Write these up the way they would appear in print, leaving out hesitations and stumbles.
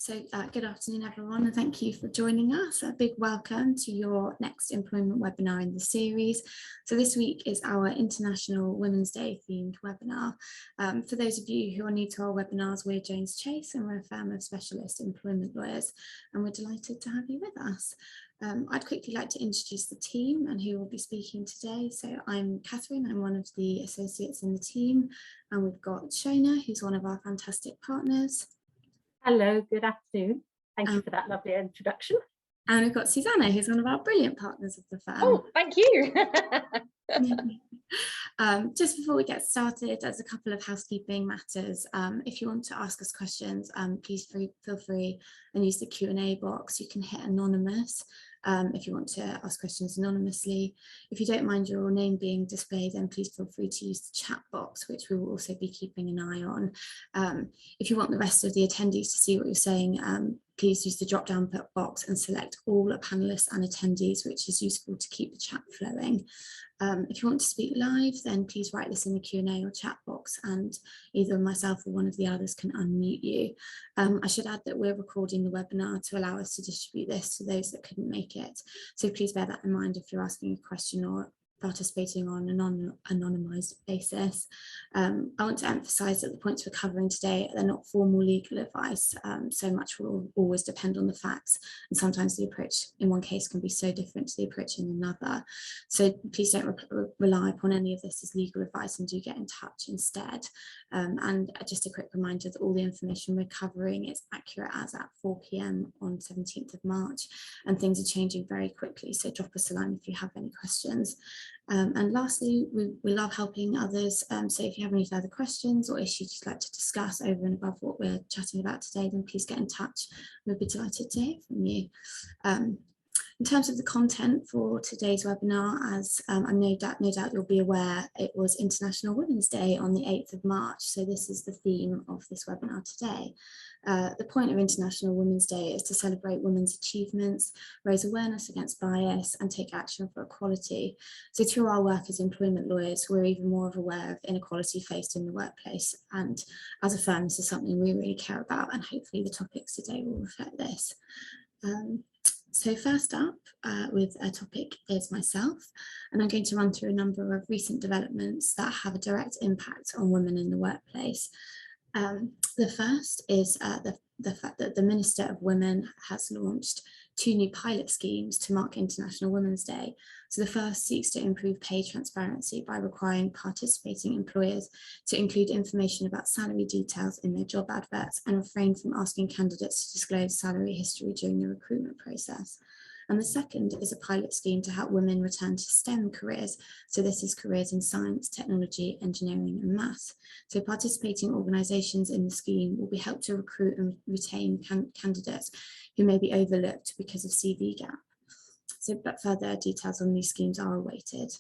Good afternoon, everyone, and thank you for joining us. A big welcome to your next employment webinar in the series. So this week is our International Women's Day themed webinar. For those of you who are new to our webinars, we're Jones Chase and we're a firm of specialist employment lawyers, and we're delighted to have you with us. I'd quickly like to introduce the team and who will be speaking today. So I'm Catherine, I'm one of the associates in the team, and we've got Shona, who's one of our fantastic partners. Hello, good afternoon. Thank you for that lovely introduction. And we've got Susanna, who's one of our brilliant partners of the firm. Oh, thank you. Just before we get started, there's a couple of housekeeping matters. If you want to ask us questions, please feel free and use the Q&A box. You can hit anonymous if you want to ask questions anonymously. If you don't mind your name being displayed, then please feel free to use the chat box, which we will also be keeping an eye on. If you want the rest of the attendees to see what you're saying, please use the drop-down box and select all panelists and attendees, which is useful to keep the chat flowing. If you want to speak live, then please write this in the Q&A or chat box and either myself or one of the others can unmute you. I should add that we're recording the webinar to allow us to distribute this to those that couldn't make it. So please bear that in mind if you're asking a question or participating on an anonymised basis. I want to emphasise that the points we're covering today, they're not formal legal advice. So much will always depend on the facts, and sometimes the approach in one case can be so different to the approach in another. So please don't rely upon any of this as legal advice and do get in touch instead. And just a quick reminder that all the information we're covering is accurate as at 4 p.m. on 17th of March, and things are changing very quickly, so drop us a line if you have any questions. And lastly, we love helping others, so if you have any further questions or issues you'd like to discuss over and above what we're chatting about today, then please get in touch. We'll be delighted to hear from you. In terms of the content for today's webinar, as I'm no doubt you'll be aware, it was International Women's Day on the 8th of March, so this is the theme of this webinar today. The point of International Women's Day is to celebrate women's achievements, raise awareness against bias and take action for equality. So through our work as employment lawyers, we're even more aware of inequality faced in the workplace, and as a firm this is something we really care about, and hopefully the topics today will reflect this. So first up with a topic is myself, and I'm going to run through a number of recent developments that have a direct impact on women in the workplace. The first is the fact that the Minister of Women has launched 2 new pilot schemes to mark International Women's Day. So the first seeks to improve pay transparency by requiring participating employers to include information about salary details in their job adverts and refrain from asking candidates to disclose salary history during the recruitment process. And the second is a pilot scheme to help women return to STEM careers. So this is careers in science, technology, engineering and maths. So participating organisations in the scheme will be helped to recruit and retain candidates who may be overlooked because of CV gap. But further details on these schemes are awaited.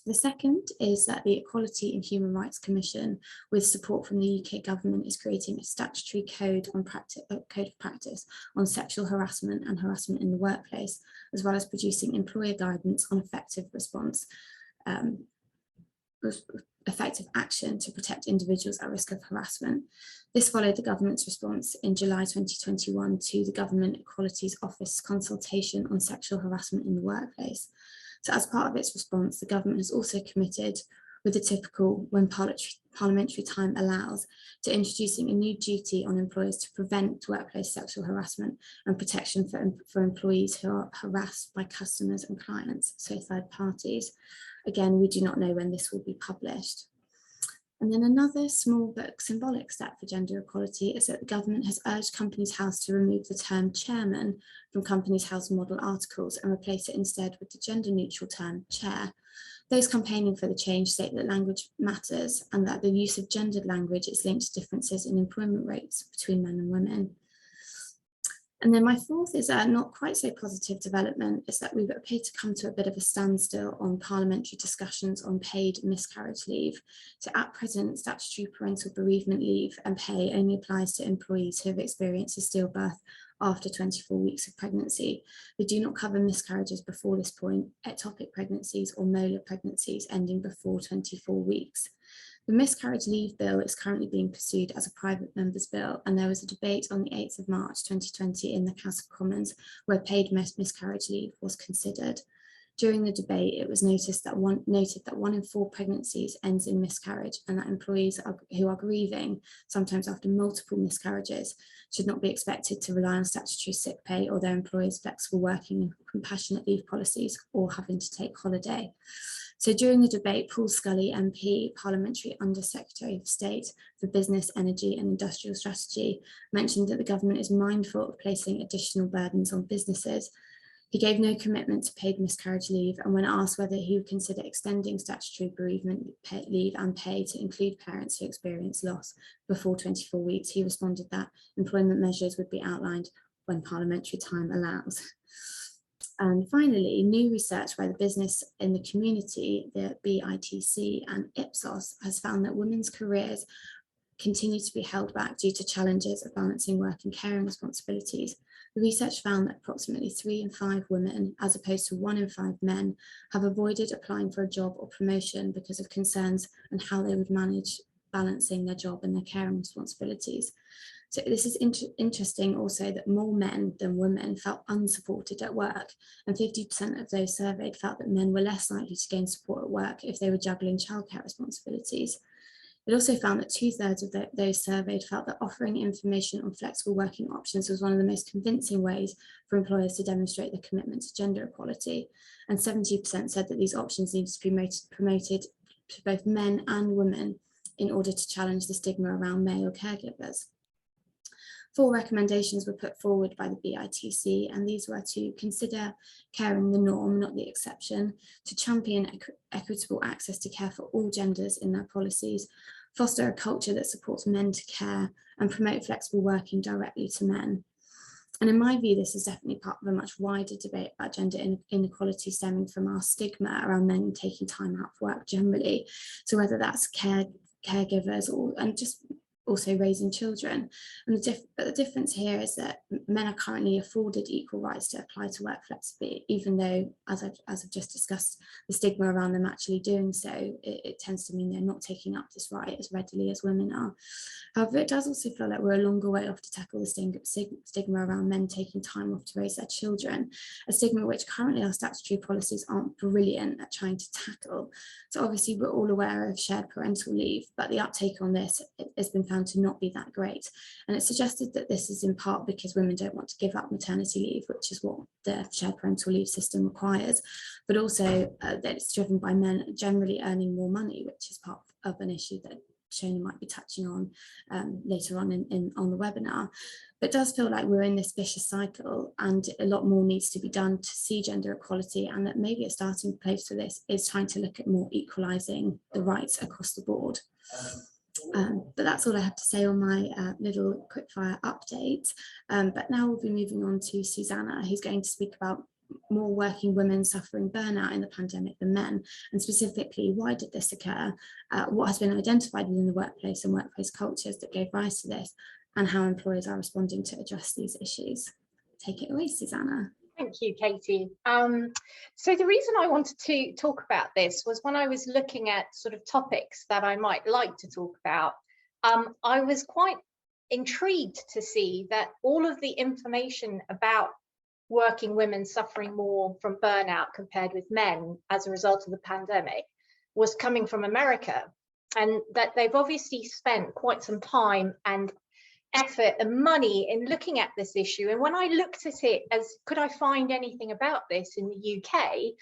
The second is that the Equality and Human Rights Commission, with support from the UK government, is creating a statutory code of practice on sexual harassment and harassment in the workplace, as well as producing employer guidance on effective action to protect individuals at risk of harassment. This followed the government's response in July 2021 to the Government Equalities Office consultation on sexual harassment in the workplace. So as part of its response, the government has also committed, with the typical when parliamentary time allows, to introducing a new duty on employers to prevent workplace sexual harassment and protection for employees who are harassed by customers and clients, so third parties. Again, we do not know when this will be published. And then another small but symbolic step for gender equality is that the government has urged Companies House to remove the term chairman from Companies House model articles and replace it instead with the gender neutral term chair. Those campaigning for the change state that language matters and that the use of gendered language is linked to differences in employment rates between men and women. And then my fourth is a not quite so positive development, is that we've appeared to come to a bit of a standstill on parliamentary discussions on paid miscarriage leave. So at present, statutory parental bereavement leave and pay only applies to employees who have experienced a stillbirth after 24 weeks of pregnancy. They do not cover miscarriages before this point, ectopic pregnancies or molar pregnancies ending before 24 weeks. The miscarriage leave bill is currently being pursued as a private member's bill, and there was a debate on the 8th of March 2020 in the House of Commons where paid miscarriage leave was considered. During the debate, it was noted that 1 in 4 pregnancies ends in miscarriage, and that employees who are grieving, sometimes after multiple miscarriages, should not be expected to rely on statutory sick pay or their employers' flexible working and compassionate leave policies, or having to take holiday. So during the debate, Paul Scully MP, Parliamentary Under Secretary of State for Business, Energy and Industrial Strategy, mentioned that the government is mindful of placing additional burdens on businesses. He gave no commitment to paid miscarriage leave, and when asked whether he would consider extending statutory bereavement leave and pay to include parents who experience loss before 24 weeks, he responded that employment measures would be outlined when parliamentary time allows. And finally, new research by the Business in the Community, the BITC and Ipsos, has found that women's careers continue to be held back due to challenges of balancing work and caring responsibilities. The research found that approximately 3 in 5 women, as opposed to 1 in 5 men, have avoided applying for a job or promotion because of concerns on how they would manage balancing their job and their caring responsibilities. So this is interesting also that more men than women felt unsupported at work, and 50% of those surveyed felt that men were less likely to gain support at work if they were juggling childcare responsibilities. It also found that 2/3 of those surveyed felt that offering information on flexible working options was one of the most convincing ways for employers to demonstrate their commitment to gender equality. And 70% said that these options needed to be promoted to both men and women in order to challenge the stigma around male caregivers. 4 recommendations were put forward by the BITC, and these were to consider caring the norm, not the exception, to champion equitable access to care for all genders in their policies, foster a culture that supports men to care, and promote flexible working directly to men. And in my view, this is definitely part of a much wider debate about gender inequality stemming from our stigma around men taking time out of work generally. So whether that's caregivers and just also raising children. And the difference here is that men are currently afforded equal rights to apply to work flexibly, even though, as I've just discussed, the stigma around them actually doing so, it tends to mean they're not taking up this right as readily as women are. However, it does also feel like we're a longer way off to tackle the stigma around men taking time off to raise their children, a stigma which currently our statutory policies aren't brilliant at trying to tackle. So obviously we're all aware of shared parental leave, but the uptake on this has been found to not be that great. And it's suggested that this is in part because women don't want to give up maternity leave, which is what the shared parental leave system requires, but also that it's driven by men generally earning more money, which is part of an issue that Shona might be touching on later on on the webinar. But it does feel like we're in this vicious cycle, and a lot more needs to be done to see gender equality, and that maybe a starting place for this is trying to look at more equalising the rights across the board. But that's all I have to say on my little quickfire update. But now we'll be moving on to Susanna, who's going to speak about more working women suffering burnout in the pandemic than men, and specifically, why did this occur? What has been identified within the workplace and workplace cultures that gave rise to this, and how employers are responding to address these issues. Take it away, Susanna. Thank you, Katie. So the reason I wanted to talk about this was when I was looking at sort of topics that I might like to talk about, I was quite intrigued to see that all of the information about working women suffering more from burnout compared with men as a result of the pandemic was coming from America, and that they've obviously spent quite some time and effort and money in looking at this issue. And when I looked at it as could I find anything about this in the UK,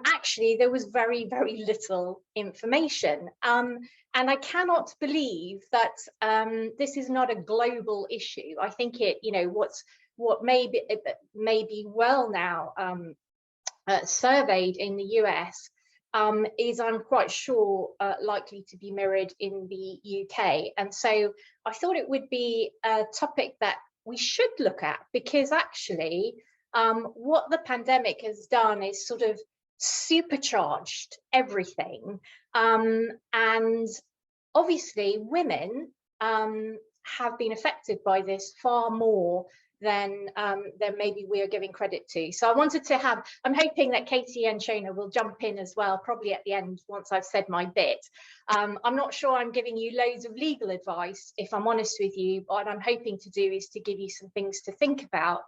actually there was very, very little information. And I cannot believe that this is not a global issue. I think it, you know, what may be well now surveyed in the US is, I'm quite sure, likely to be mirrored in the UK. And so I thought it would be a topic that we should look at, because actually what the pandemic has done is sort of supercharged everything. And obviously women have been affected by this far more than maybe we are giving credit to. So I wanted to have, I'm hoping that Katie and Shona will jump in as well, probably at the end once I've said my bit. I'm not sure I'm giving you loads of legal advice, if I'm honest with you. What I'm hoping to do is to give you some things to think about.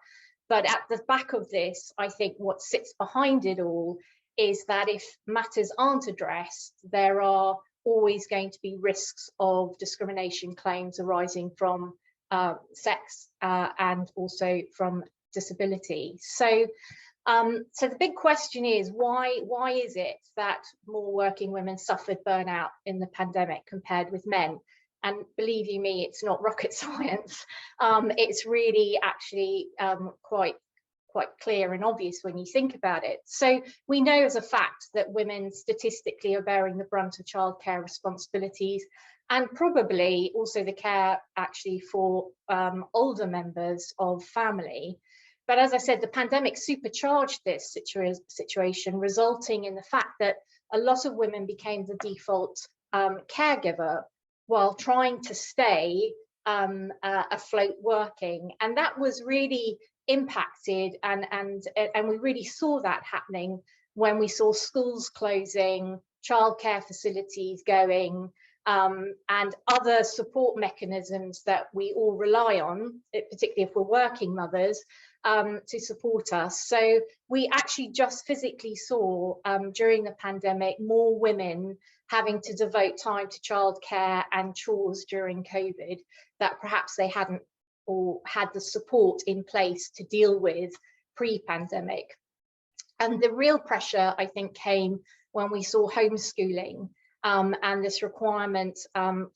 But at the back of this, I think what sits behind it all is that if matters aren't addressed, there are always going to be risks of discrimination claims arising from sex and also from disability. So the big question is, why is it that more working women suffered burnout in the pandemic compared with men? And believe you me, it's not rocket science. It's really actually quite clear and obvious when you think about it. So we know as a fact that women statistically are bearing the brunt of childcare responsibilities, and probably also the care actually for older members of family. But as I said, the pandemic supercharged this situation, resulting in the fact that a lot of women became the default caregiver while trying to stay afloat working. And that was really impacted, and we really saw that happening when we saw schools closing, childcare facilities going, and other support mechanisms that we all rely on, particularly if we're working mothers, to support us. So we actually just physically saw during the pandemic more women having to devote time to childcare and chores during COVID that perhaps they hadn't or had the support in place to deal with pre-pandemic. And the real pressure, I think, came when we saw homeschooling and this requirement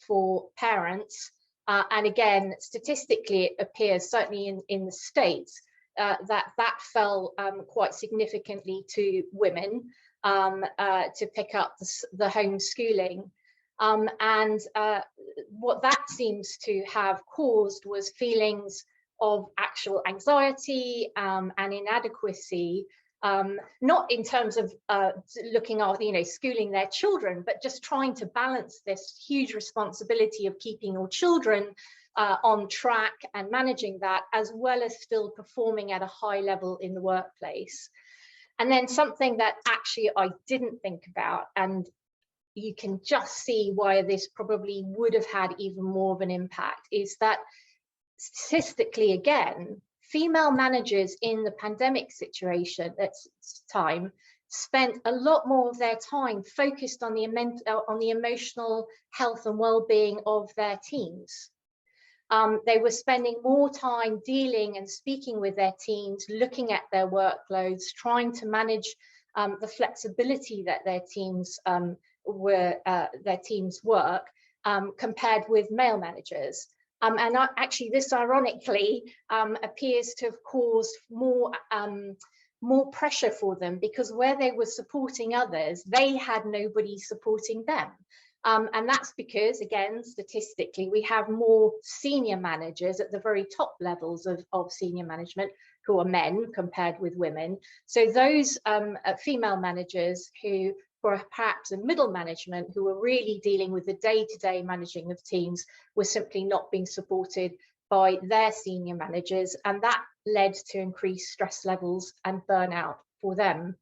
for parents. And again, statistically, it appears, certainly in the States, that fell quite significantly to women to pick up the homeschooling. And what that seems to have caused was feelings of actual anxiety and inadequacy, not in terms of looking after, schooling their children, but just trying to balance this huge responsibility of keeping your children on track and managing that, as well as still performing at a high level in the workplace. And then something that actually I didn't think about, and you can just see why this probably would have had even more of an impact, is that statistically, again, female managers in the pandemic situation at time spent a lot more of their time focused on the emotional health and well-being of their teams. They were spending more time dealing and speaking with their teams, looking at their workloads, trying to manage the flexibility that their teams work, compared with male managers. And actually, this ironically appears to have caused more pressure for them, because where they were supporting others, they had nobody supporting them. And that's because, again, statistically, we have more senior managers at the very top levels of senior management who are men compared with women. So those female managers who were perhaps in middle management, who were really dealing with the day-to-day managing of teams, were simply not being supported by their senior managers, and that led to increased stress levels and burnout for them.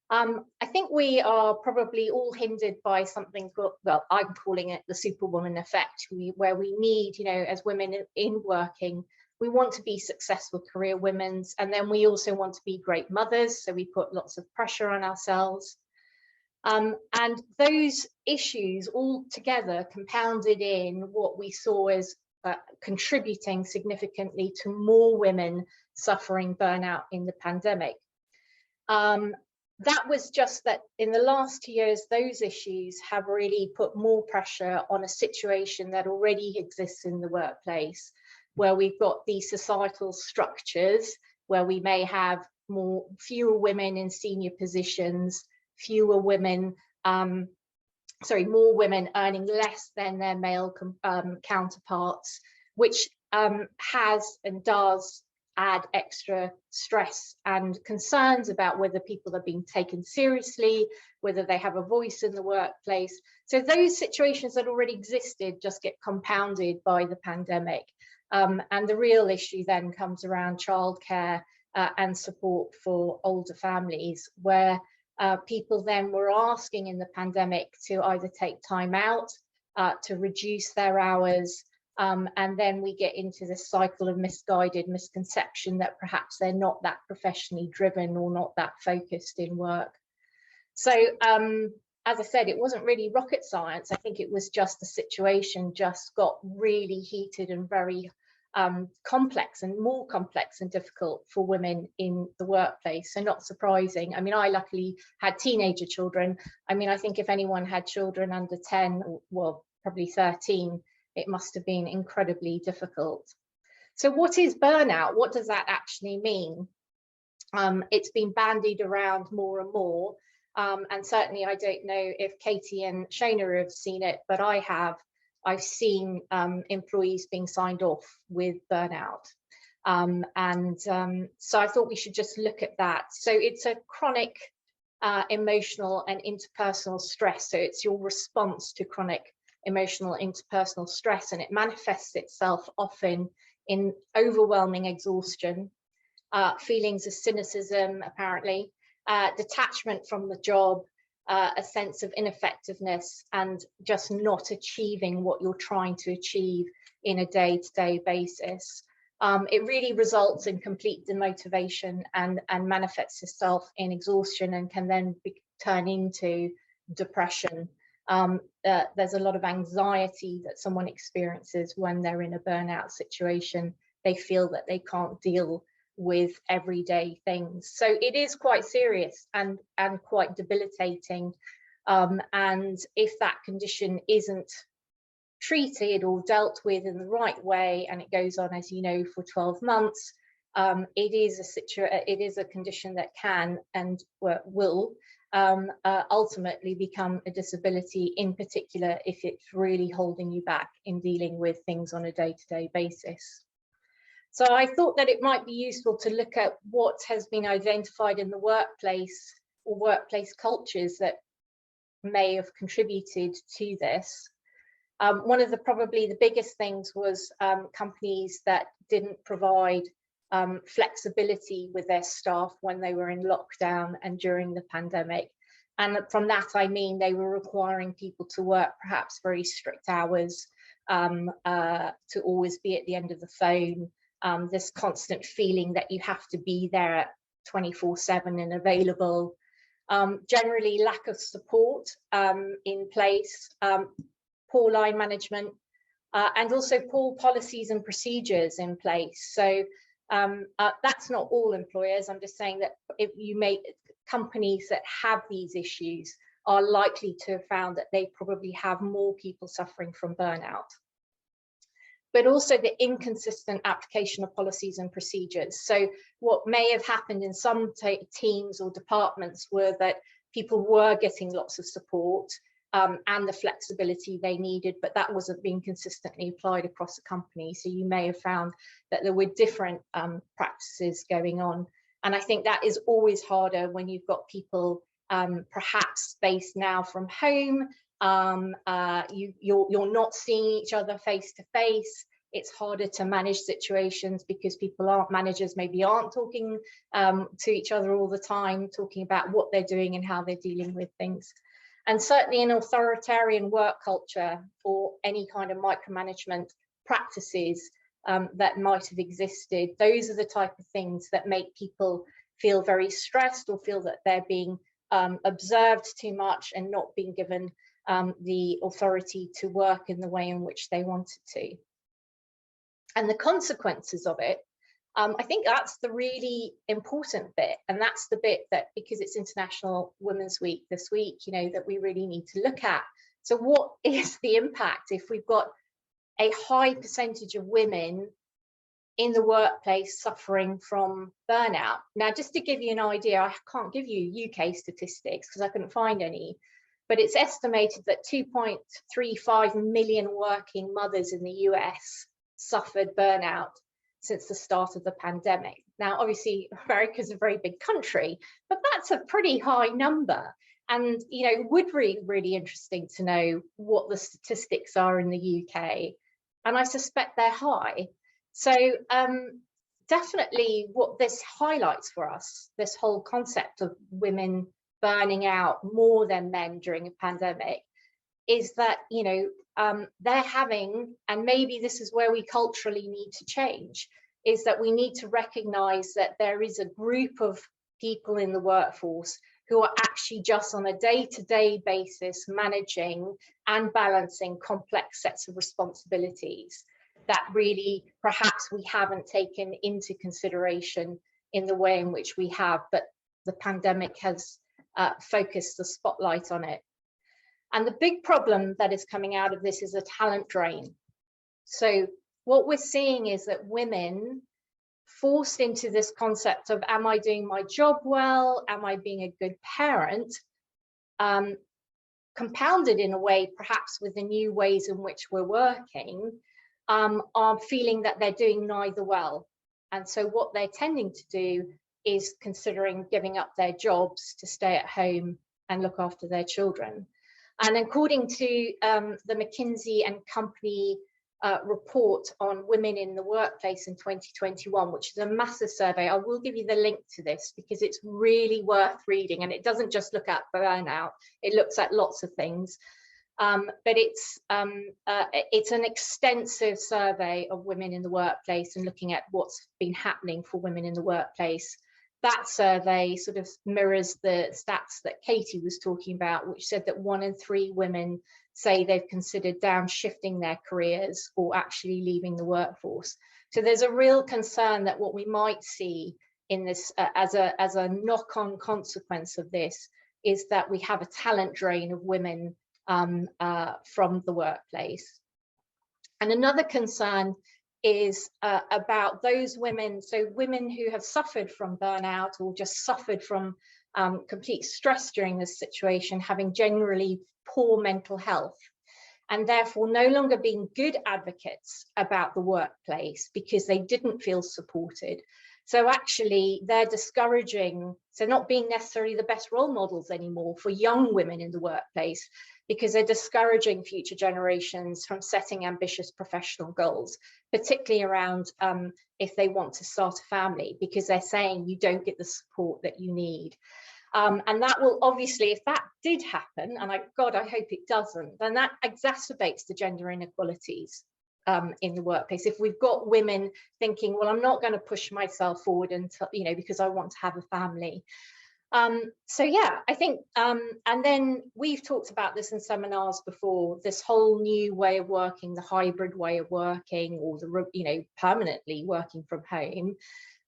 I think we are probably all hindered by something, well, I'm calling it the superwoman effect, where we need, as women in working, we want to be successful career women, and then we also want to be great mothers, so we put lots of pressure on ourselves. And those issues all together compounded in what we saw as contributing significantly to more women suffering burnout in the pandemic. That was just that in the last 2 years, those issues have really put more pressure on a situation that already exists in the workplace, where we've got these societal structures where we may have fewer women in senior positions, more women earning less than their male counterparts, which has and does add extra stress and concerns about whether people are being taken seriously, whether they have a voice in the workplace. So those situations that already existed just get compounded by the pandemic. And the real issue then comes around childcare and support for older families, where people then were asking in the pandemic to either take time out, to reduce their hours, and then we get into this cycle of misguided misconception that perhaps they're not that professionally driven or not that focused in work. So as I said, it wasn't really rocket science. I think it was just the situation just got really heated and very complex, and more complex and difficult for women in the workplace. So not surprising. I mean, I luckily had teenager children. I mean, I think if anyone had children under 10, well, probably 13, it must have been incredibly difficult. So what is burnout? What does that actually mean? It's been bandied around more and more. And certainly I don't know if Katie and Shona have seen it, but I have. I've seen employees being signed off with burnout. So I thought we should just look at that. So it's a chronic emotional and interpersonal stress. So it's your response to chronic emotional interpersonal stress, and it manifests itself often in overwhelming exhaustion, feelings of cynicism, apparently, detachment from the job, a sense of ineffectiveness, and just not achieving what you're trying to achieve in a day-to-day basis. It really results in complete demotivation and manifests itself in exhaustion, and can then turn into depression. There's a lot of anxiety that someone experiences when they're in a burnout situation. They feel that they can't deal with everyday things. So it is quite serious and quite debilitating. And if that condition isn't treated or dealt with in the right way, and it goes on, as you know, for 12 months, it is a condition that can and will ultimately become a disability, in particular if it's really holding you back in dealing with things on a day-to-day basis. So I thought that it might be useful to look at what has been identified in the workplace or workplace cultures that may have contributed to this. One of probably the biggest things was companies that didn't provide flexibility with their staff when they were in lockdown and during the pandemic. And from that, I mean, they were requiring people to work perhaps very strict hours, to always be at the end of the phone, this constant feeling that you have to be there 24/7 and available, generally lack of support in place, poor line management, and also poor policies and procedures in place. So that's not all employers. I'm just saying that if you make companies that have these issues are likely to have found that they probably have more people suffering from burnout. But also the inconsistent application of policies and procedures. So what may have happened in some teams or departments were that people were getting lots of support and the flexibility they needed, but that wasn't being consistently applied across the company. So you may have found that there were different practices going on. And I think that is always harder when you've got people perhaps based now from home. You're not seeing each other face to face. It's harder to manage situations because managers maybe aren't talking to each other all the time, talking about what they're doing and how they're dealing with things. And certainly in authoritarian work culture or any kind of micromanagement practices that might have existed, those are the type of things that make people feel very stressed or feel that they're being observed too much and not being given the authority to work in the way in which they wanted to. And the consequences of it, I think that's the really important bit. And that's the bit that, because it's International Women's Week this week, you know, that we really need to look at. So what is the impact if we've got a high percentage of women in the workplace suffering from burnout? Now, just to give you an idea, I can't give you UK statistics because I couldn't find any, but it's estimated that 2.35 million working mothers in the US suffered burnout since the start of the pandemic. Now, obviously, America's a very big country, but that's a pretty high number. And, you know, it would be really interesting to know what the statistics are in the UK. And I suspect they're high. So definitely what this highlights for us, this whole concept of women burning out more than men during a pandemic, is that, you know, they're having, and maybe this is where we culturally need to change, is that we need to recognize that there is a group of people in the workforce who are actually just on a day-to-day basis managing and balancing complex sets of responsibilities that really perhaps we haven't taken into consideration in the way in which we have, but the pandemic has focused the spotlight on it. And the big problem that is coming out of this is a talent drain. So what we're seeing is that women forced into this concept of, am I doing my job well? Am I being a good parent? Compounded in a way, perhaps with the new ways in which we're working, are feeling that they're doing neither well. And so what they're tending to do is considering giving up their jobs to stay at home and look after their children. And according to the McKinsey and Company report on women in the workplace in 2021, which is a massive survey, I will give you the link to this because it's really worth reading, and it doesn't just look at burnout, it looks at lots of things. But it's an extensive survey of women in the workplace and looking at what's been happening for women in the workplace. That survey sort of mirrors the stats that Katie was talking about, which said that 1 in 3 women say they've considered downshifting their careers or actually leaving the workforce. So there's a real concern that what we might see in this as a knock-on consequence of this is that we have a talent drain of women from the workplace. And another concern is about those women, so women who have suffered from burnout or just suffered from complete stress during this situation, having generally poor mental health, and therefore no longer being good advocates about the workplace because they didn't feel supported. So actually they're discouraging, so not being necessarily the best role models anymore for young women in the workplace, because they're discouraging future generations from setting ambitious professional goals, particularly around if they want to start a family, because they're saying you don't get the support that you need. And that will obviously, if that did happen, and God, I hope it doesn't, then that exacerbates the gender inequalities in the workplace. If we've got women thinking, well, I'm not going to push myself forward until, you know, because I want to have a family. So yeah, I think, and then we've talked about this in seminars before, this whole new way of working, the hybrid way of working, or the, you know, permanently working from home,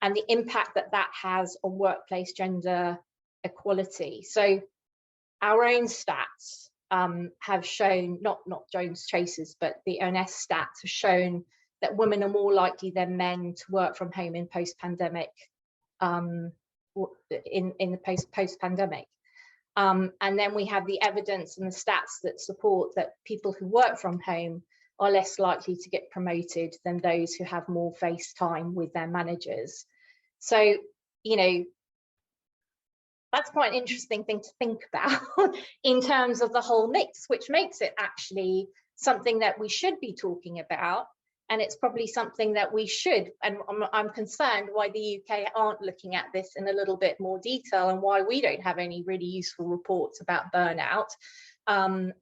and the impact that that has on workplace gender equality. So our own stats have shown, not Jones Chase's, but the ONS stats have shown that women are more likely than men to work from home in post-pandemic, in the post-pandemic. And then we have the evidence and the stats that support that people who work from home are less likely to get promoted than those who have more face time with their managers. So, you know, that's quite an interesting thing to think about in terms of the whole mix, which makes it actually something that we should be talking about. And it's probably something that we should, and I'm concerned why the UK aren't looking at this in a little bit more detail, and why we don't have any really useful reports about burnout and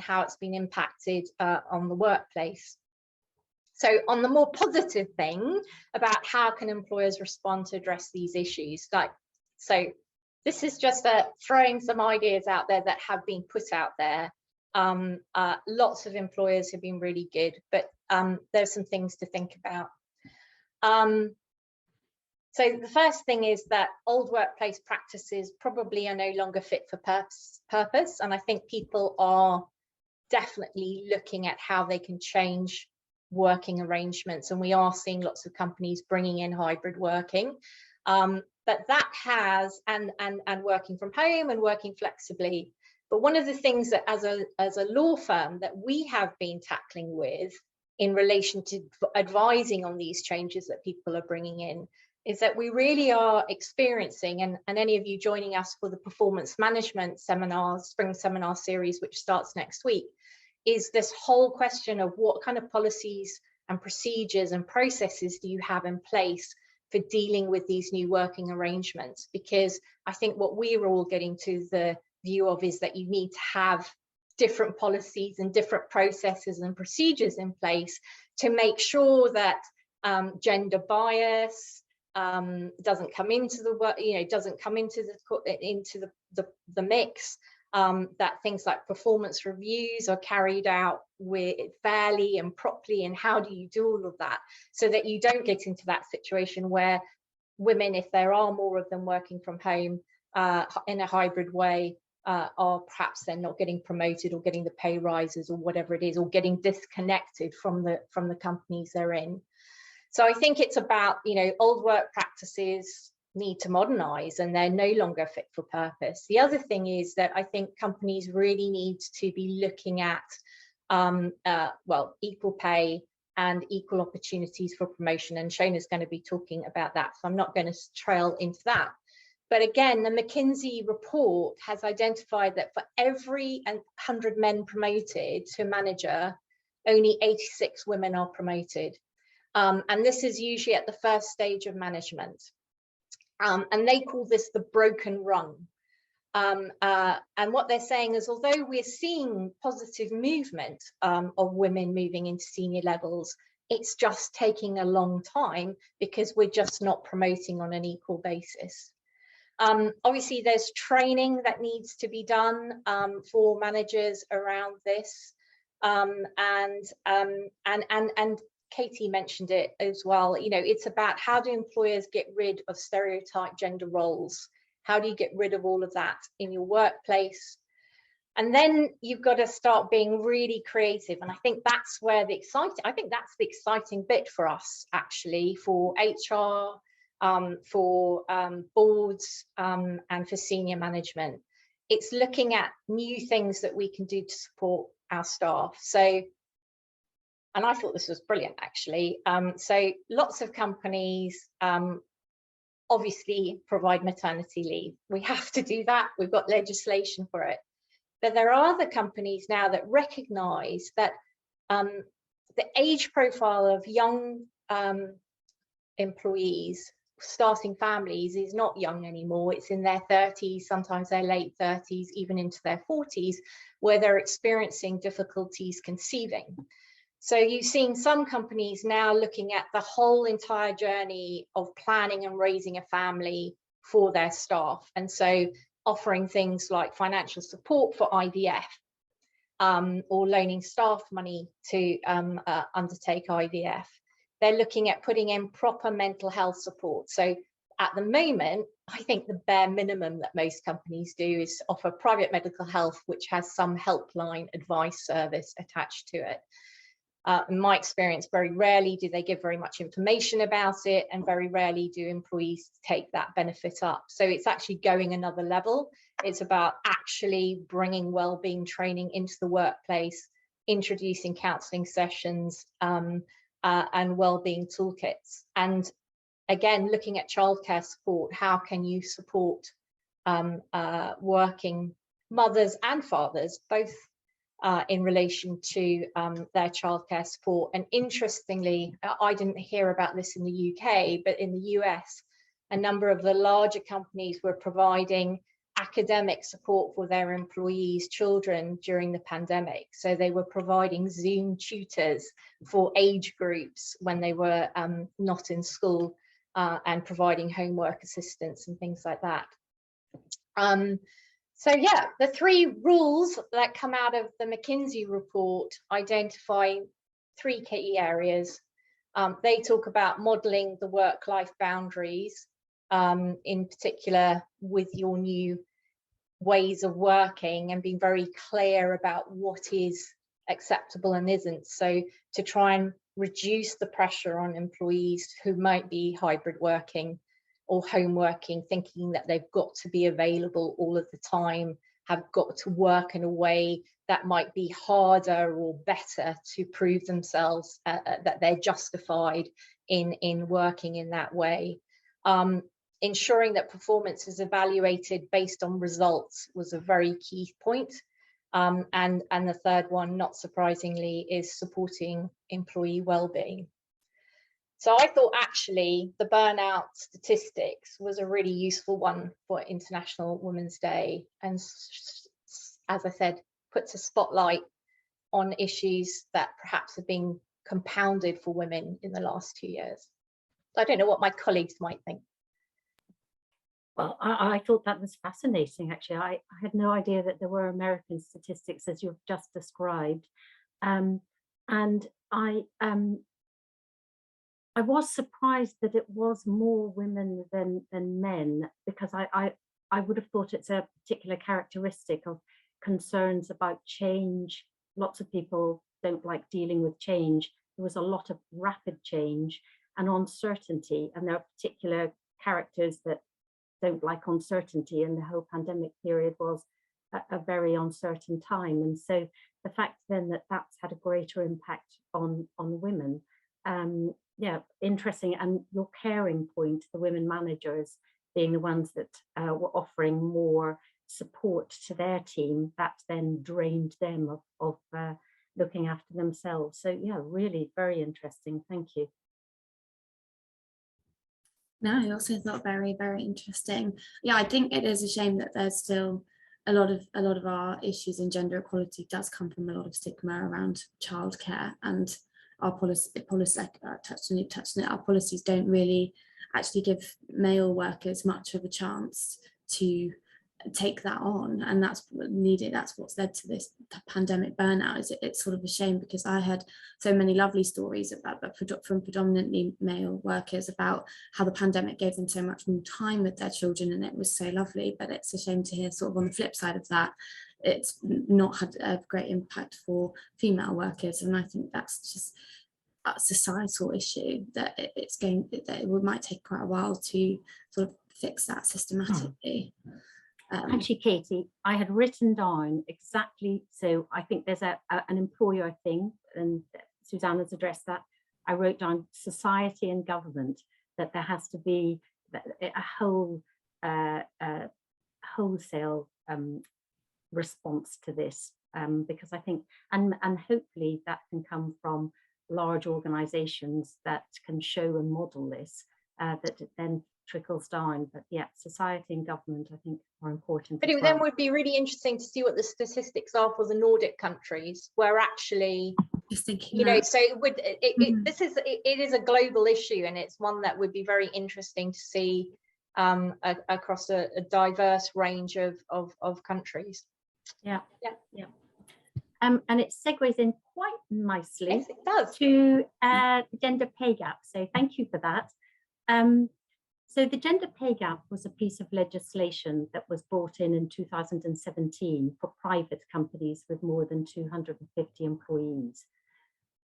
how it's been impacted on the workplace. So on the more positive thing about how can employers respond to address these issues, like, so this is just throwing some ideas out there that have been put out there. Lots of employers have been really good, but there's some things to think about. So the first thing is that old workplace practices probably are no longer fit for purpose, and I think people are definitely looking at how they can change working arrangements, and we are seeing lots of companies bringing in hybrid working. But that has, and working from home and working flexibly. But one of the things that as a law firm that we have been tackling with in relation to advising on these changes that people are bringing in is that we really are experiencing, and any of you joining us for the performance management seminars, spring seminar series, which starts next week, is this whole question of what kind of policies and procedures and processes do you have in place for dealing with these new working arrangements? Because I think what we're all getting to the view of is that you need to have different policies and different processes and procedures in place to make sure that gender bias doesn't come into the work, doesn't come into the mix, that things like performance reviews are carried out fairly and properly, and how do you do all of that so that you don't get into that situation where women, if there are more of them working from home in a hybrid way, are perhaps they're not getting promoted or getting the pay rises or whatever it is, or getting disconnected from the companies they're in. So I think it's about, old work practices need to modernize and they're no longer fit for purpose. The other thing is that I think companies really need to be looking at equal pay and equal opportunities for promotion, and Shona's going to be talking about that, so I'm not going to trail into that. But again, the McKinsey report has identified that for every 100 men promoted to manager, only 86 women are promoted. And this is usually at the first stage of management. And they call this the broken rung. And what they're saying is, although we're seeing positive movement of women moving into senior levels, it's just taking a long time because we're just not promoting on an equal basis. Obviously, there's training that needs to be done for managers around this, and Katie mentioned it as well. It's about how do employers get rid of stereotype gender roles? How do you get rid of all of that in your workplace? And then you've got to start being really creative. And I think that's where the exciting bit for us, actually, for HR, for boards, and for senior management. It's looking at new things that we can do to support our staff. So, and I thought this was brilliant, actually. So lots of companies obviously provide maternity leave. We have to do that. We've got legislation for it. But there are other companies now that recognize that the age profile of young employees starting families is not young anymore. It's in their 30s, sometimes their late 30s, even into their 40s, where they're experiencing difficulties conceiving. So you've seen some companies now looking at the whole entire journey of planning and raising a family for their staff. And so offering things like financial support for IVF, or loaning staff money to undertake IVF. They're looking at putting in proper mental health support. So at the moment, I think the bare minimum that most companies do is offer private medical health, which has some helpline advice service attached to it. In my experience, very rarely do they give very much information about it, and very rarely do employees take that benefit up. So it's actually going another level. It's about actually bringing wellbeing training into the workplace, introducing counselling sessions, and wellbeing toolkits. And again, looking at childcare support, how can you support working mothers and fathers, both in relation to their childcare support. And interestingly, I didn't hear about this in the UK, but in the US, a number of the larger companies were providing academic support for their employees' children during the pandemic. So they were providing Zoom tutors for age groups when they were not in school, and providing homework assistance and things like that. So yeah, the 3 rules that come out of the McKinsey report identify 3 key areas. They talk about modelling the work-life boundaries, in particular with your new ways of working, and being very clear about what is acceptable and isn't. So to try and reduce the pressure on employees who might be hybrid working or home working, thinking that they've got to be available all of the time, have got to work in a way that might be harder or better to prove themselves that they're justified in working in that way. Ensuring that performance is evaluated based on results was a very key point. And the third one, not surprisingly, is supporting employee well-being. So I thought actually the burnout statistics was a really useful one for International Women's Day, and as I said, puts a spotlight on issues that perhaps have been compounded for women in the last 2 years. I don't know what my colleagues might think. Well, I thought that was fascinating, actually. I had no idea that there were American statistics as you've just described. And I was surprised that it was more women than men, because I would have thought it's a particular characteristic of concerns about change. Lots of people don't like dealing with change. There was a lot of rapid change and uncertainty, and there are particular characters that don't like uncertainty, and the whole pandemic period was a very uncertain time. And so the fact then that that's had a greater impact on women, yeah, interesting. And your caring point, the women managers being the ones that were offering more support to their team, that then drained them of looking after themselves. So yeah, really very interesting. Thank you. No, I also thought very, very interesting. Yeah, I think it is a shame that there's still a lot of our issues in gender equality does come from a lot of stigma around childcare, and our policy like touched on it, our policies don't really actually give male workers much of a chance to take that on, and that's what needed. That's what's led to this pandemic burnout. It's sort of a shame, because I heard so many lovely stories about from predominantly male workers about how the pandemic gave them so much more time with their children, and it was so lovely. But it's a shame to hear sort of on the flip side of that, it's not had a great impact for female workers, and I think that's just a societal issue that it might take quite a while to sort of fix that systematically. Actually, Katie, I had written down exactly, so I think there's an employer thing, and Suzanne has addressed that. I wrote down society and government, that there has to be a whole wholesale response to this, because I think, and hopefully that can come from large organizations that can show and model this, that it then trickles down. But yeah, society and government, I think, are important. But it then would be really interesting to see what the statistics are for the Nordic countries, where actually, you know, so it is a global issue, and it's one that would be very interesting to see across a diverse range of countries. Yeah. And it segues in quite nicely. Yes, it does. To the gender pay gap. So thank you for that. So the gender pay gap was a piece of legislation that was brought in 2017 for private companies with more than 250 employees.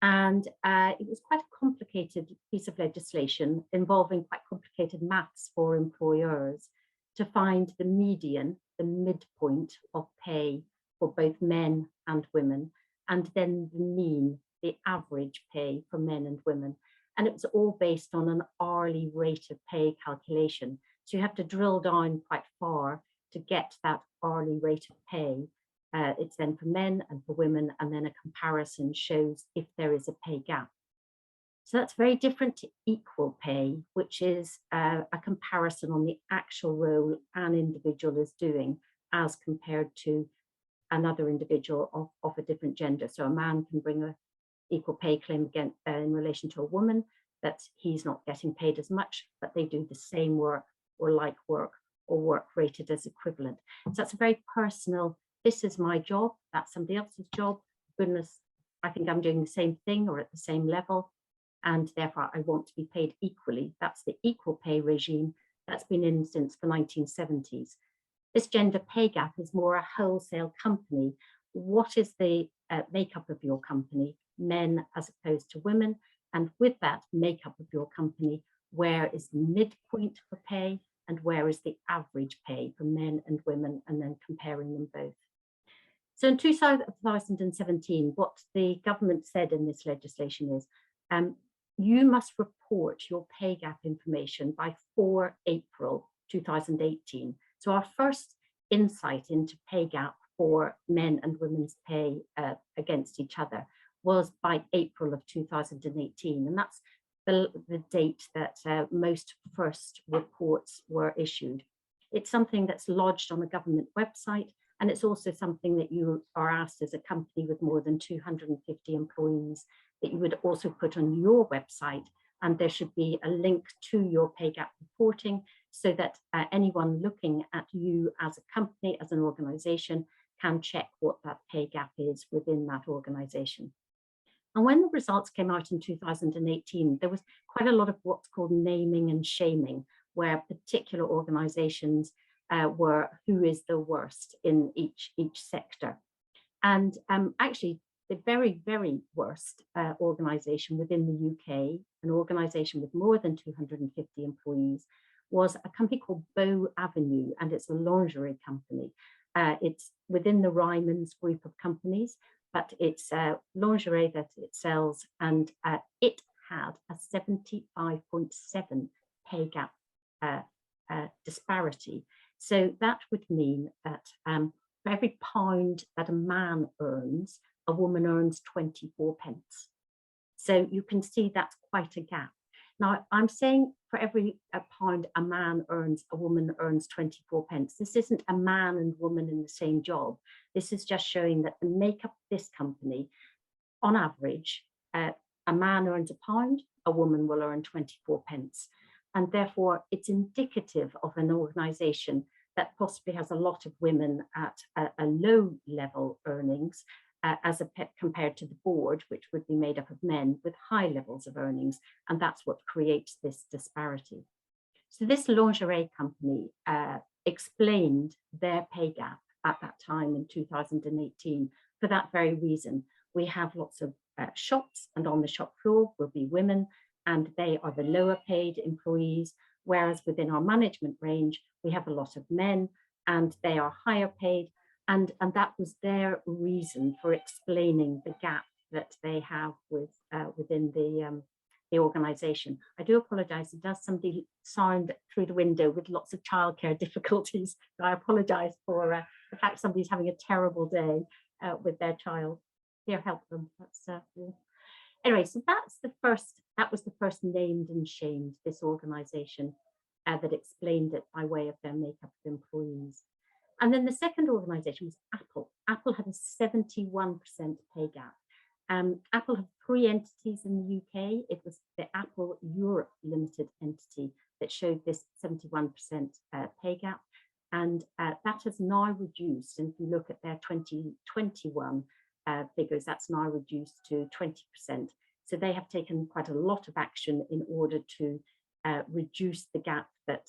And it was quite a complicated piece of legislation involving quite complicated maths for employers to find the median, the midpoint of pay for both men and women, and then the mean, the average pay for men and women. And it was all based on an hourly rate of pay calculation. So you have to drill down quite far to get that hourly rate of pay. It's then for men and for women, and then a comparison shows if there is a pay gap. So that's very different to equal pay, which is a comparison on the actual role an individual is doing as compared to another individual of a different gender. So a man can bring a equal pay claim again in relation to a woman, that he's not getting paid as much, but they do the same work or like work or work rated as equivalent. So that's a very personal, this is my job, that's somebody else's job. Goodness, I think I'm doing the same thing or at the same level, and therefore I want to be paid equally. That's the equal pay regime that's been in since the 1970s. This gender pay gap is more a wholesale company. What is the makeup of your company? Men as opposed to women, and with that makeup of your company, where is the midpoint for pay and where is the average pay for men and women, and then comparing them both. So in 2017, what the government said in this legislation is you must report your pay gap information by 4 April 2018. So our first insight into pay gap for men and women's pay against each other was by April of 2018. And that's the date that most first reports were issued. It's something that's lodged on a government website, and it's also something that you are asked as a company with more than 250 employees that you would also put on your website, and there should be a link to your pay gap reporting so that anyone looking at you as a company, as an organization, can check what that pay gap is within that organization. And when the results came out in 2018, there was quite a lot of what's called naming and shaming, where particular organizations were who is the worst in each sector. And actually, the very, very worst organization within the UK, an organization with more than 250 employees, was a company called Bow Avenue, and it's a lingerie company. It's within the Ryman's group of companies, but it's lingerie that it sells, and it had a 75.7 pay gap disparity. So that would mean that for every pound that a man earns, a woman earns 24 pence. So you can see that's quite a gap. Now, I'm saying for every pound a man earns, a woman earns 24 pence. This isn't a man and woman in the same job. This is just showing that the makeup of this company, on average, a man earns a pound, a woman will earn 24 pence. And therefore, it's indicative of an organisation that possibly has a lot of women at a low level earnings compared to the board, which would be made up of men with high levels of earnings. And that's what creates this disparity. So this lingerie company explained their pay gap at that time in 2018 for that very reason. We have lots of shops, and on the shop floor will be women, and they are the lower paid employees, whereas within our management range, we have a lot of men, and they are higher paid. And that was their reason for explaining the gap that they have within the organisation. I do apologise, it does somebody sound through the window with lots of childcare difficulties. So I apologise for the fact somebody's having a terrible day with their child. Here, help them. That's anyway, so that was the first named and shamed, this organisation that explained it by way of their makeup of employees. And then the second organisation was Apple. Apple had a 71% pay gap. Apple had 3 entities in the UK. It was the Apple Europe Limited entity that showed this 71% pay gap. And that has now reduced. And if you look at their 2021 figures, that's now reduced to 20%. So they have taken quite a lot of action in order to reduce the gap that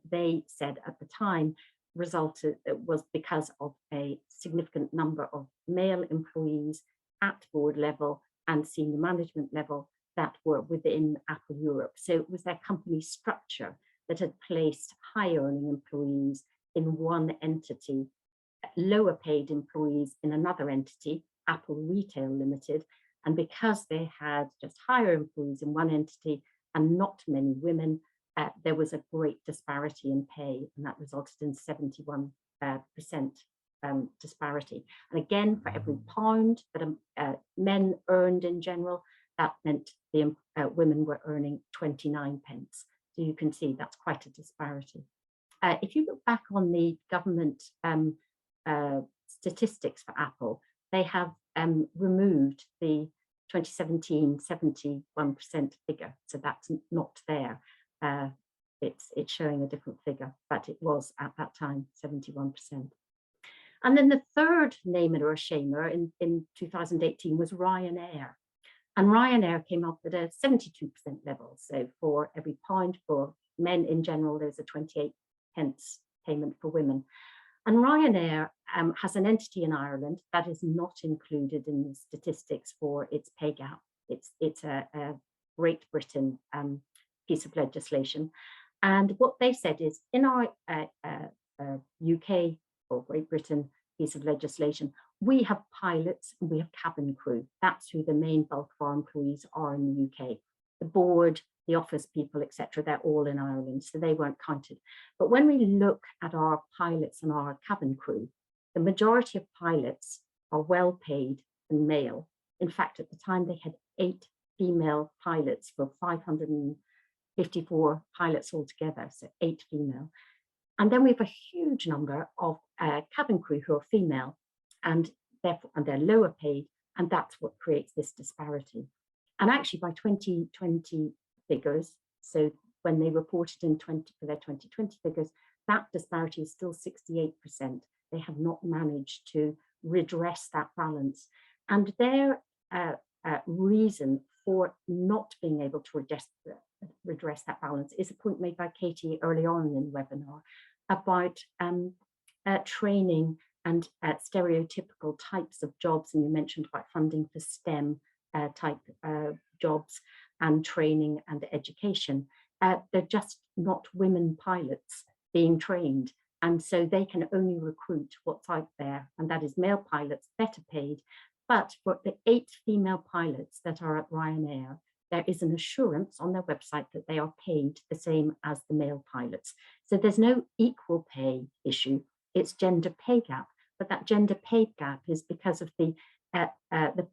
they said at the time was because of a significant number of male employees at board level and senior management level that were within Apple Europe. So it was their company structure that had placed high earning employees in one entity, lower paid employees in another entity, Apple Retail Limited. And because they had just higher employees in one entity and not many women, there was a great disparity in pay, and that resulted in 71% disparity. And again, for every pound that men earned in general, that meant the women were earning 29 pence. So you can see that's quite a disparity. If you look back on the government statistics for Apple, they have removed the 2017 71% figure, so that's not there. It's showing a different figure, but it was at that time 71%. And then the third namer or shamer in 2018 was Ryanair. And Ryanair came up at a 72% level. So for every pound for men in general, there's a 28 pence payment for women. And Ryanair has an entity in Ireland that is not included in the statistics for its pay gap. It's a Great Britain piece of legislation. And what they said is, in our UK or Great Britain piece of legislation, we have pilots and we have cabin crew. That's who the main bulk of our employees are in the UK. The board, the office people, etc., they're all in Ireland, so they weren't counted. But when we look at our pilots and our cabin crew, The majority of pilots are well paid and male. In fact, at the time they had 8 female pilots for 554 pilots altogether, so 8 female. And then we have a huge number of cabin crew who are female, and therefore they're lower paid, and that's what creates this disparity. And actually by 2020 figures, so when they reported in for their 2020 figures, that disparity is still 68%. They have not managed to redress that balance. And their reason for not being able to redress that balance is a point made by Katie early on in the webinar about training and stereotypical types of jobs. And you mentioned about funding for STEM type jobs and training and education. They're just not women pilots being trained. And so they can only recruit what's out there, and that is male pilots, better paid. But for the 8 female pilots that are at Ryanair, there is an assurance on their website that they are paid the same as the male pilots. So there's no equal pay issue, it's gender pay gap. But that gender pay gap is because of the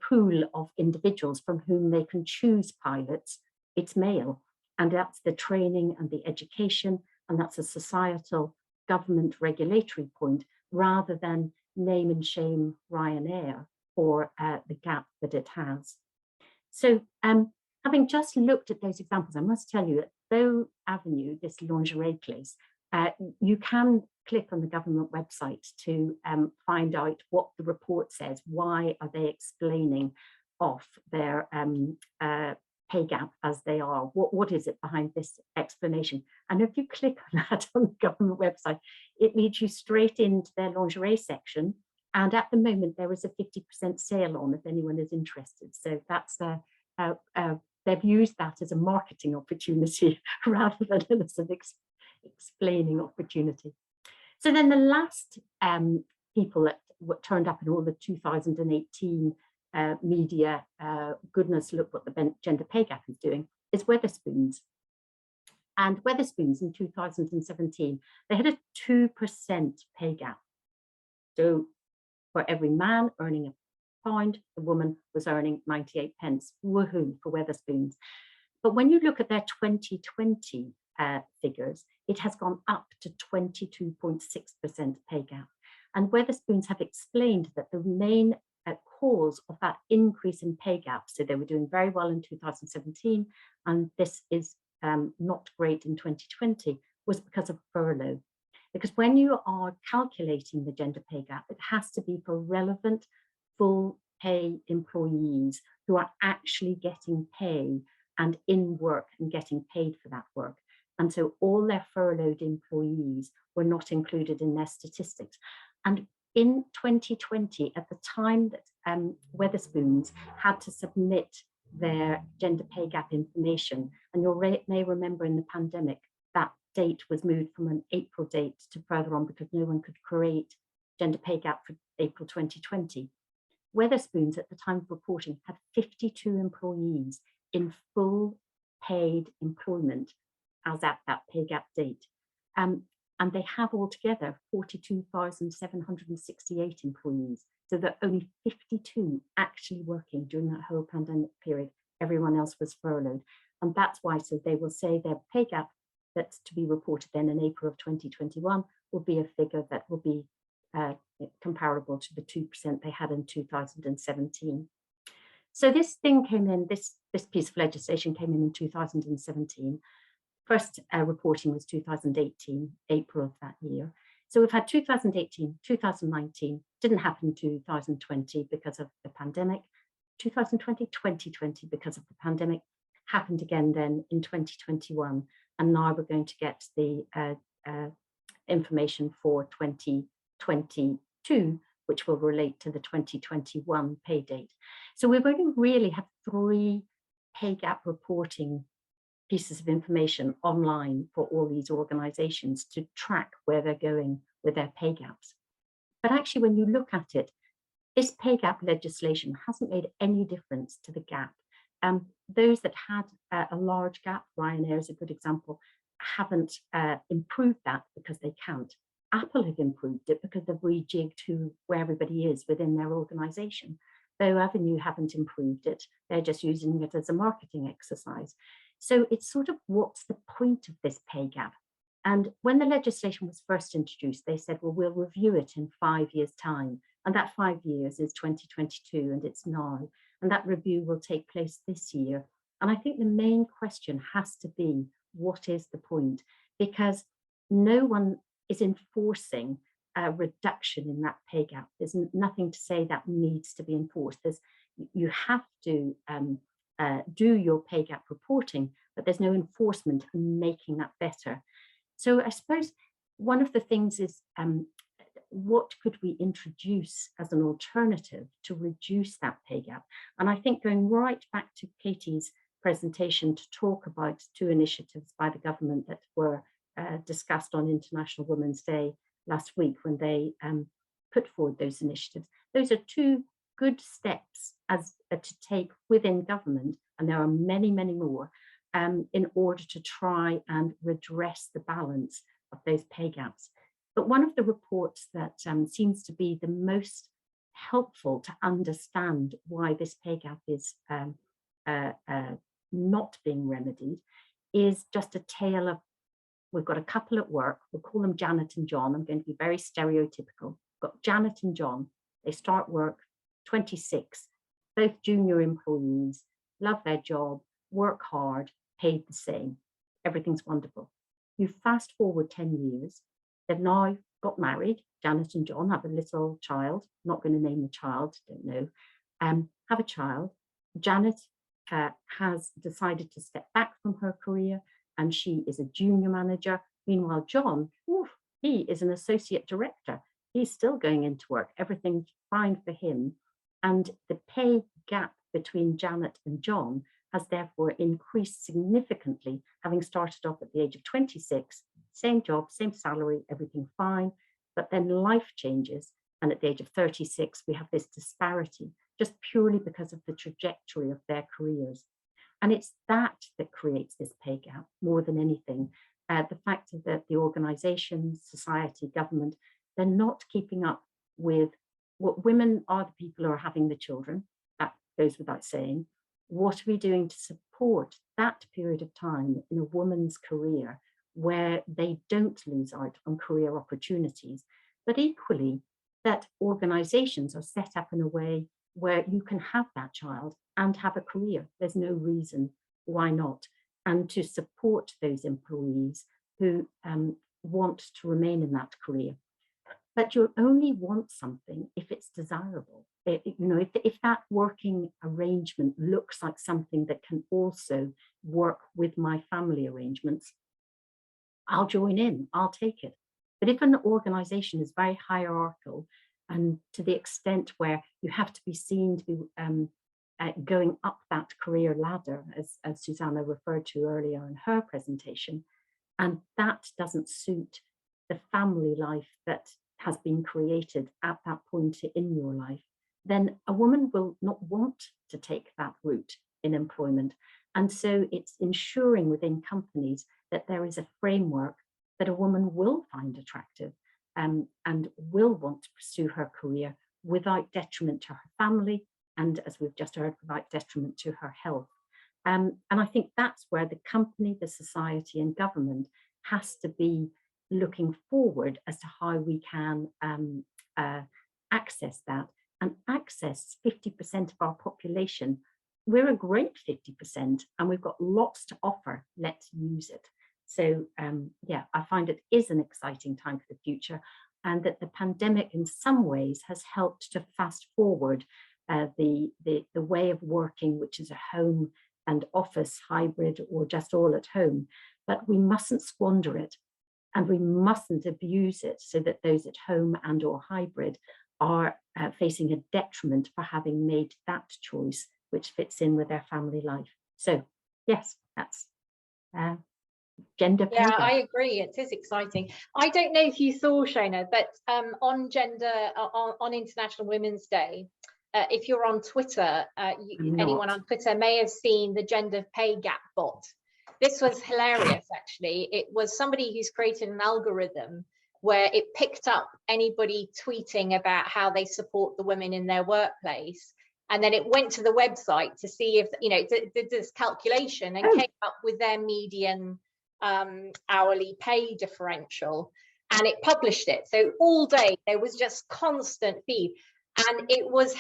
pool of individuals from whom they can choose pilots, it's male. And that's the training and the education, and that's a societal government regulatory point, rather than name and shame Ryanair for the gap that it has. So having just looked at those examples, I must tell you that Bow Avenue, this lingerie place, you can click on the government website to find out what the report says. Why are they explaining off their pay gap as they are? What is it behind this explanation? And if you click on that on the government website, it leads you straight into their lingerie section. And at the moment, there is a 50% sale on if anyone is interested. So that's they've used that as a marketing opportunity rather than as an explaining opportunity. So then the last people that turned up in all the 2018 media, goodness, look what the gender pay gap is doing, is Wetherspoons. And Wetherspoons in 2017, they had a 2% pay gap. So for every man earning £1, the woman was earning 98 pence. Woohoo for Wetherspoons. But when you look at their 2020 figures, it has gone up to 22.6% pay gap. And Wetherspoons have explained that the main cause of that increase in pay gap, so they were doing very well in 2017, and this is not great in 2020, was because of furlough. Because when you are calculating the gender pay gap, it has to be for relevant full pay employees who are actually getting pay and in work and getting paid for that work. And so all their furloughed employees were not included in their statistics. And in 2020, at the time that Wetherspoons had to submit their gender pay gap information, and you may remember in the pandemic, that date was moved from an April date to further on because no one could create gender pay gap for April 2020. Wetherspoons at the time of reporting had 52 employees in full paid employment as at that pay gap date. And they have altogether 42,768 employees. So there are only 52 actually working during that whole pandemic period. Everyone else was furloughed. And that's why, so they will say their pay gap that's to be reported then in April of 2021 will be a figure that will be comparable to the 2% they had in 2017. So this thing came in, this piece of legislation came in 2017. First reporting was 2018, April of that year. So we've had 2018, 2019, didn't happen in 2020 because of the pandemic. 2020, 2020 because of the pandemic, happened again then in 2021. And now we're going to get the information for 2022, which will relate to the 2021 pay date. So we're going to really have 3 pay gap reporting pieces of information online for all these organizations to track where they're going with their pay gaps. But actually, when you look at it, this pay gap legislation hasn't made any difference to the gap. Those that had a large gap, Ryanair is a good example, haven't improved that because they can't. Apple have improved it because they've rejigged where everybody is within their organization. Though Avenue haven't improved it, they're just using it as a marketing exercise. So it's sort of, what's the point of this pay gap? And when the legislation was first introduced, they said, well, we'll review it in 5 years' time. And that 5 years is 2022, and it's now. And that review will take place this year. And I think the main question has to be, what is the point? Because no one is enforcing a reduction in that pay gap. There's nothing to say that needs to be enforced. You have to do your pay gap reporting, but there's no enforcement in making that better. So I suppose one of the things is, what could we introduce as an alternative to reduce that pay gap? And I think going right back to Katie's presentation to talk about 2 initiatives by the government that were discussed on International Women's Day last week, when they put forward those initiatives. Those are 2 good steps to take within government, and there are many, many more, in order to try and redress the balance of those pay gaps. But one of the reports that seems to be the most helpful to understand why this pay gap is not being remedied is just a tale of, we've got a couple at work, we'll call them Janet and John. I'm going to be very stereotypical. We've got Janet and John, they start work 26, both junior employees, love their job, work hard, paid the same. Everything's wonderful. You fast forward 10 years, they've now got married. Janet and John have a little child, not going to name the child, don't know, have a child. Janet has decided to step back from her career, and she is a junior manager. Meanwhile, John, he is an associate director. He's still going into work. Everything's fine for him. And the pay gap between Janet and John has therefore increased significantly, having started off at the age of 26, same job, same salary, everything fine. But then life changes. And at the age of 36, we have this disparity, just purely because of the trajectory of their careers. And it's that creates this pay gap more than anything. The fact that the organizations, society, government, they're not keeping up with what women are, the people who are having the children. That goes without saying. What are we doing to support that period of time in a woman's career where they don't lose out on career opportunities, but equally that organizations are set up in a way where you can have that child and have a career. There's no reason why not. And to support those employees who want to remain in that career. But you'll only want something if it's desirable. If that working arrangement looks like something that can also work with my family arrangements, I'll join in, I'll take it. But if an organization is very hierarchical, and to the extent where you have to be seen to be going up that career ladder, as Susanna referred to earlier in her presentation, and that doesn't suit the family life that has been created at that point in your life, then a woman will not want to take that route in employment. And so it's ensuring within companies that there is a framework that a woman will find attractive and will want to pursue her career without detriment to her family, and as we've just heard, without detriment to her health. And I think that's where the company, the society and government has to be looking forward as to how we can access that, and access 50% of our population. We're a great 50% and we've got lots to offer. Let's use it. So yeah, I find it is an exciting time for the future, and that the pandemic in some ways has helped to fast forward the way of working, which is a home and office hybrid or just all at home. But we mustn't squander it, and we mustn't abuse it so that those at home and or hybrid are facing a detriment for having made that choice, which fits in with their family life. So yes, that's gender pay gap. Yeah, I agree. It is exciting. I don't know if you saw, Shona, but on International Women's Day, if you're on Twitter, anyone on Twitter may have seen the gender pay gap bot. This was hilarious, actually. It was somebody who's created an algorithm where it picked up anybody tweeting about how they support the women in their workplace. And then it went to the website to see if, you know, did this calculation and came up with their median hourly pay differential, and it published it. So all day there was just constant feed, and it was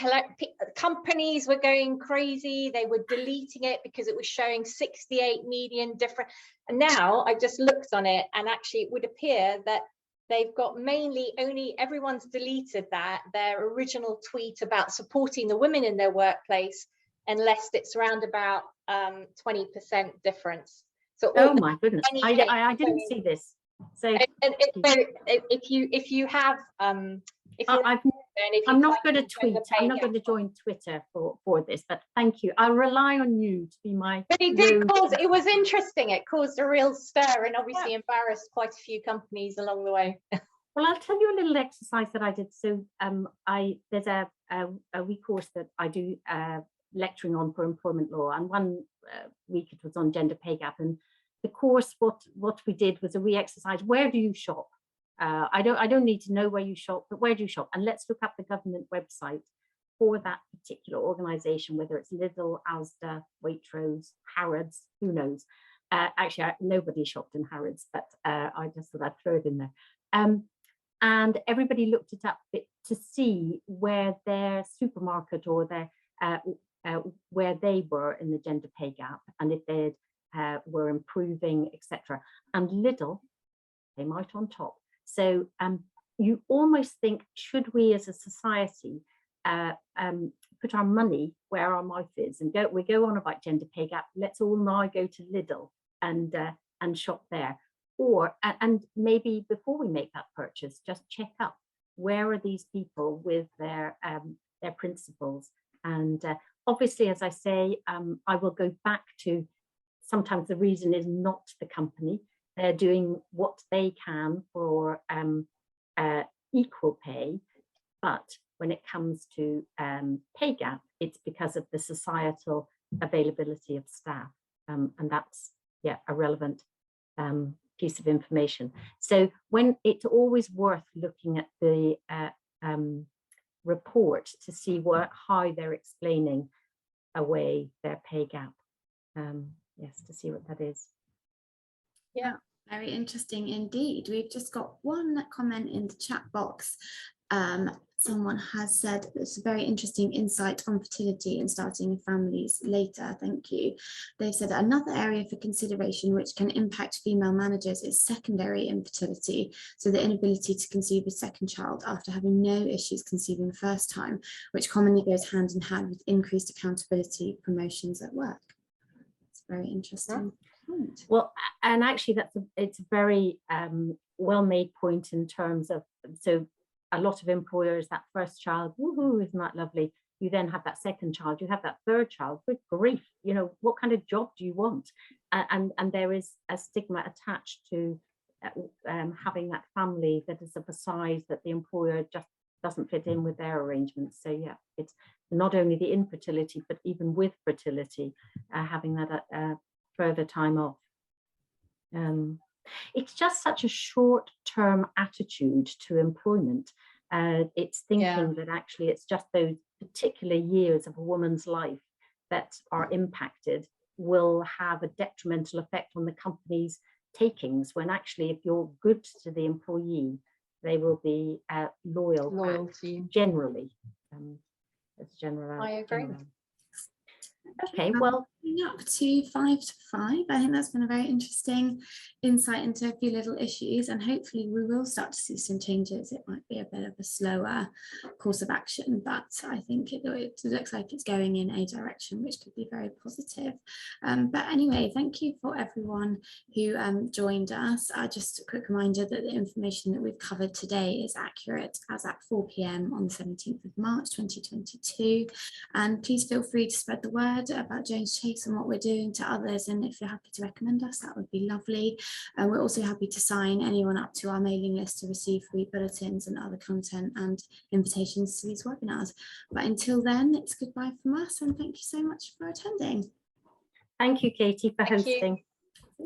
companies were going crazy. They were deleting it because it was showing 68 median different. And now I've just looked on it, and actually it would appear that they've got everyone's deleted their original tweet about supporting the women in their workplace, unless it's around about 20% difference. So oh my goodness, I didn't see this. So if you have I'm not going to tweet. I'm not going to join Twitter for this, but thank you. I'll rely on you to be my. But it did cause. It was interesting. It caused a real stir, and obviously embarrassed quite a few companies along the way. Well, I'll tell you a little exercise that I did. So there's a wee course that I do lecturing on for employment law, and one week it was on gender pay gap. And the course, what we did was a wee exercise. Where do you shop? I don't need to know where you shop, but where do you shop? And let's look up the government website for that particular organisation, whether it's Lidl, Asda, Waitrose, Harrods, who knows? Actually, nobody shopped in Harrods, but I just thought I'd throw it in there. And everybody looked it up to see where their supermarket or their where they were in the gender pay gap, and if they were improving, etc. And Lidl came out on top. So you almost think, should we as a society put our money where our mouth is, and we go on about gender pay gap, let's all now go to Lidl and shop there. Or, and maybe before we make that purchase, just check up, where are these people with their principles? And obviously, as I say, I will go back to, sometimes the reason is not the company. They're doing what they can for equal pay, but when it comes to pay gap, it's because of the societal availability of staff, and that's a relevant piece of information. So when it's always worth looking at the report to see how they're explaining away their pay gap. Yes, to see what that is. Yeah, very interesting indeed. We've just got one comment in the chat box. Someone has said it's a very interesting insight on fertility and starting families later. Thank you. They've said another area for consideration which can impact female managers is secondary infertility. So the inability to conceive a second child after having no issues conceiving the first time, which commonly goes hand in hand with increased accountability promotions at work. It's very interesting. Well, and actually it's a very well-made point in terms of, so a lot of employers, that first child, woohoo, isn't that lovely? You then have that second child, you have that third child, good grief, you know, what kind of job do you want? And there is a stigma attached to having that family that is of a size that the employer just doesn't fit in with their arrangements. So yeah, it's not only the infertility, but even with fertility, having that further time off. It's just such a short-term attitude to employment. It's thinking that actually it's just those particular years of a woman's life that are impacted will have a detrimental effect on the company's takings, when actually if you're good to the employee, they will be loyal to you generally. As general. I agree. Okay, well, up to 5 to 5. I think that's been a very interesting insight into a few little issues, and hopefully we will start to see some changes. It might be a bit of a slower course of action, but I think it looks like it's going in a direction which could be very positive. But anyway, thank you for everyone who joined us. Just a quick reminder that the information that we've covered today is accurate as at 4 p.m. on the 17th of March 2022, and please feel free to spread the word about Jones Chase and what we're doing to others, and if you're happy to recommend us, that would be lovely. And we're also happy to sign anyone up to our mailing list to receive free bulletins and other content and invitations to these webinars. But until then, it's goodbye from us, and thank you so much for attending. Thank you, Katie, for hosting.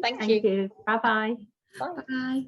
Thank you. Bye-bye. Bye. Bye.